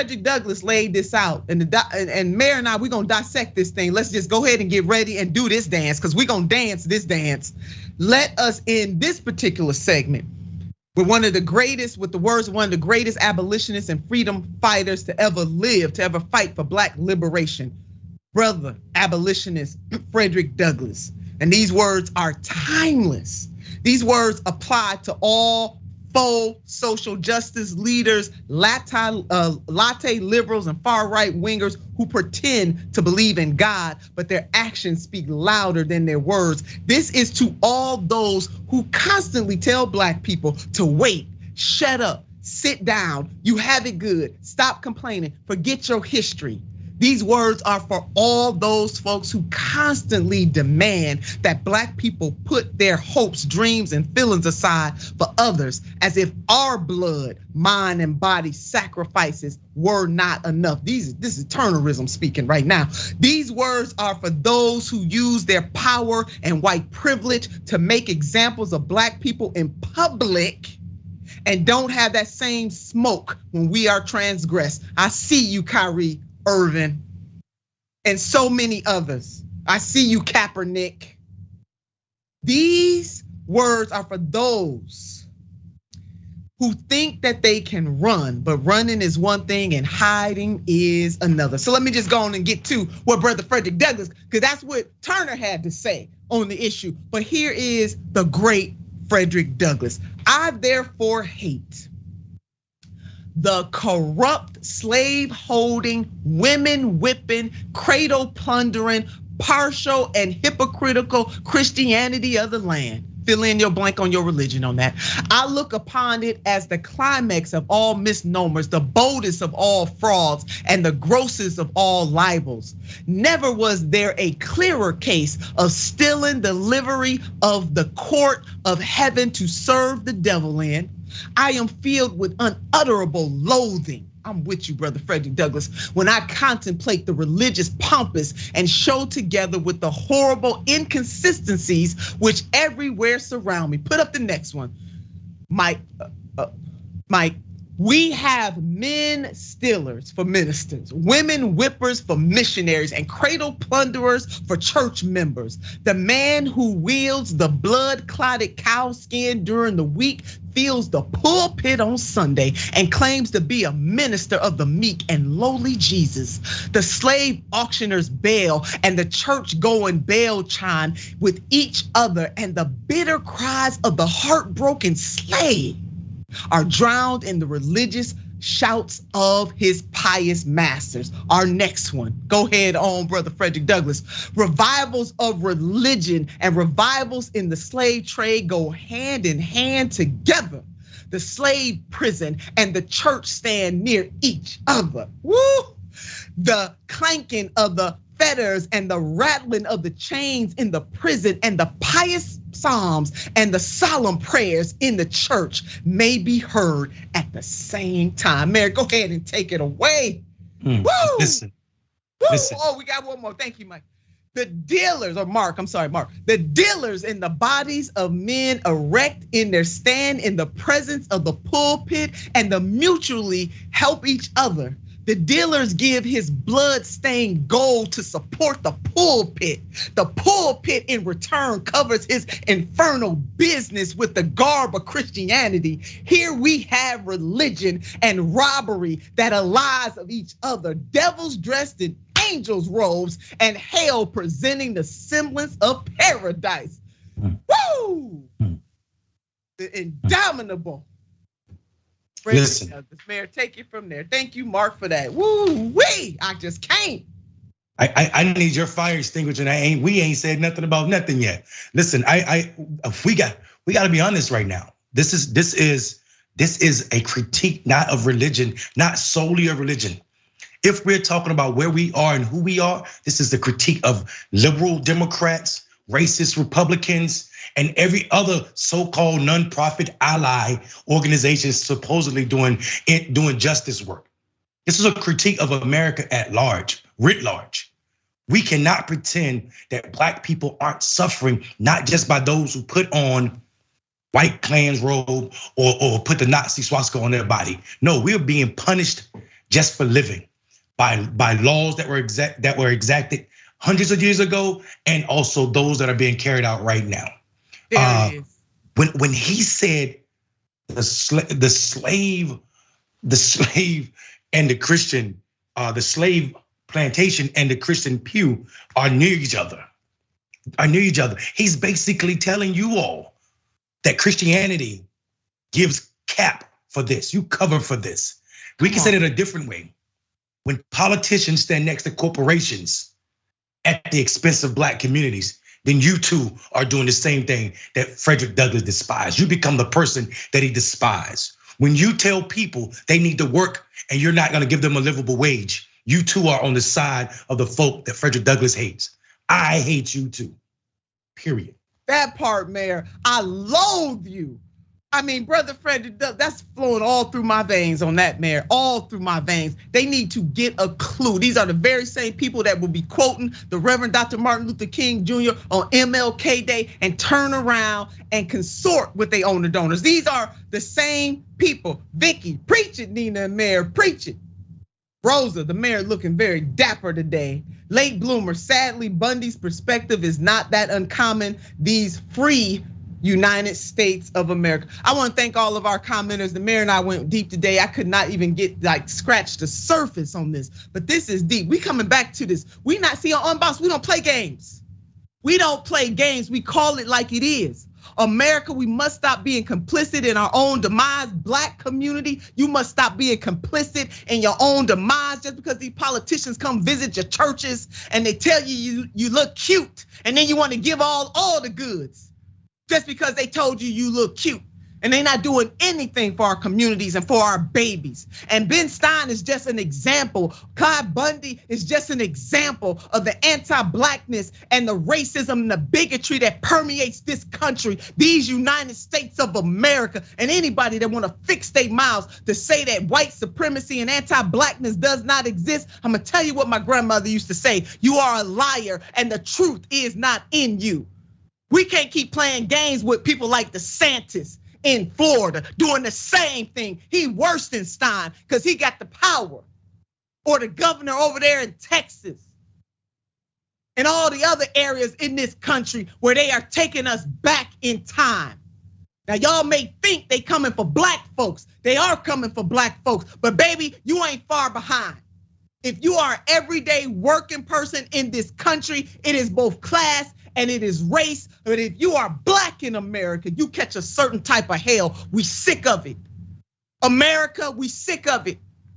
Frederick Douglass laid this out, and Mayor and I, we're gonna dissect this thing. Let's just go ahead and get ready and do this dance, because we're gonna dance this dance. Let us end this particular segment with one of the greatest, with the words of one of the greatest abolitionists and freedom fighters to ever live, to ever fight for Black liberation, brother abolitionist Frederick Douglass. And these words are timeless. These words apply to all faux social justice leaders, latte liberals, and far right wingers who pretend to believe in God, but their actions speak louder than their words. This is to all those who constantly tell Black people to wait, shut up, sit down, you have it good, stop complaining, forget your history. These words are for all those folks who constantly demand that Black people put their hopes, dreams, and feelings aside for others, as if our blood, mind, and body sacrifices were not enough. This is Turnerism speaking right now. These words are for those who use their power and white privilege to make examples of Black people in public and don't have that same smoke when we are transgressed. I see you, Kyrie Irving, and so many others. I see you, Kaepernick. These words are for those who think that they can run, but running is one thing and hiding is another. So let me just go on and get to what Brother Frederick Douglass, because that's what Turner had to say on the issue. But here is the great Frederick Douglass. I therefore hate the corrupt, slave-holding, women-whipping, cradle-plundering, partial and hypocritical Christianity of the land. Fill in your blank on your religion on that. I look upon it as the climax of all misnomers, the boldest of all frauds, and the grossest of all libels. Never was there a clearer case of stealing the livery of the court of heaven to serve the devil in. I am filled with unutterable loathing. I'm with you, Brother Frederick Douglass, when I contemplate the religious pompous and show together with the horrible inconsistencies which everywhere surround me. Put up the next one. Mike, we have men stealers for ministers, women whippers for missionaries, and cradle plunderers for church members. The man who wields the blood-clotted cow skin during the week fills the pulpit on Sunday and claims to be a minister of the meek and lowly Jesus. The slave auctioners bail and the church-going bell chime with each other, and the bitter cries of the heartbroken slave are drowned in the religious shouts of his pious masters. Our next one, go ahead on, Brother Frederick Douglass. Revivals of religion and revivals in the slave trade go hand in hand together. The slave prison and the church stand near each other. Woo! The clanking of the fetters and the rattling of the chains in the prison and the pious psalms and the solemn prayers in the church may be heard at the same time. Mary, go ahead and take it away. Woo! Listen. Oh, we got one more. Thank you, Mike. The dealers, or Mark, I'm sorry, Mark. The dealers in the bodies of men erect in their stand in the presence of the pulpit and the mutually help each other. The dealers give his blood-stained gold to support the pulpit. The pulpit in return covers his infernal business with the garb of Christianity. Here we have religion and robbery that are lies of each other. Devils dressed in angels' robes and hell presenting the semblance of paradise. Woo! The indomitable. Listen, Mayor, take it from there. Thank you, Mark, for that. Woo wee! I just can't. I need your fire extinguisher. We ain't said nothing about nothing yet. Listen, we got to be honest right now. This is a critique not of religion, not solely of religion. If we're talking about where we are and who we are, this is the critique of liberal Democrats, racist Republicans, and every other so-called nonprofit ally organization supposedly doing justice work. This is a critique of America at large, writ large. We cannot pretend that Black people aren't suffering, not just by those who put on white Klan's robe or put the Nazi swastika on their body. No, we're being punished just for living by laws that were exacted hundreds of years ago, and also those that are being carried out right now. There it is. When he said the slave and the Christian, the slave plantation and the Christian pew are near each other. He's basically telling you all that Christianity gives cap for this. You cover for this. We can say it a different way. When politicians stand next to corporations at the expense of black communities, then you too are doing the same thing that Frederick Douglass despised. You become the person that he despised. When you tell people they need to work and you're not gonna give them a livable wage, you too are on the side of the folk that Frederick Douglass hates. I hate you too, period. That part, Mayor, I loathe you. I mean, Brother Frederick, that's flowing all through my veins on that, Mayor, all through my veins. They need to get a clue. These are the very same people that will be quoting the Reverend Dr. Martin Luther King Jr. on MLK Day and turn around and consort with their owner donors. These are the same people. Vicky, preach it, Nina and Mayor, preach it. Rosa, the mayor, looking very dapper today. Late bloomer, sadly, Bundy's perspective is not that uncommon. These free United States of America. I want to thank all of our commenters. The mayor and I went deep today. I could not even get scratch the surface on this, but this is deep. We coming back to this. We not see on Unbossed, we don't play games. We don't play games. We call it like it is. America, we must stop being complicit in our own demise. Black community, you must stop being complicit in your own demise just because these politicians come visit your churches and they tell you you look cute, and then you want to give all the goods just because they told you look cute. And they're not doing anything for our communities and for our babies. And Ben Stein is just an example. Clyde Bundy is just an example of the anti-blackness and the racism and the bigotry that permeates this country, these United States of America. And anybody that want to fix their mouths to say that white supremacy and anti-blackness does not exist, I'm gonna tell you what my grandmother used to say: you are a liar and the truth is not in you. We can't keep playing games with people like DeSantis in Florida doing the same thing. He worse than Stein because he got the power. Or the governor over there in Texas. And all the other areas in this country where they are taking us back in time. Now y'all may think they coming for black folks. They are coming for black folks, but baby, you ain't far behind. If you are an everyday working person in this country, it is both class and it is race. But if you are black in America, you catch a certain type of hell. We sick of it. America, we sick of it.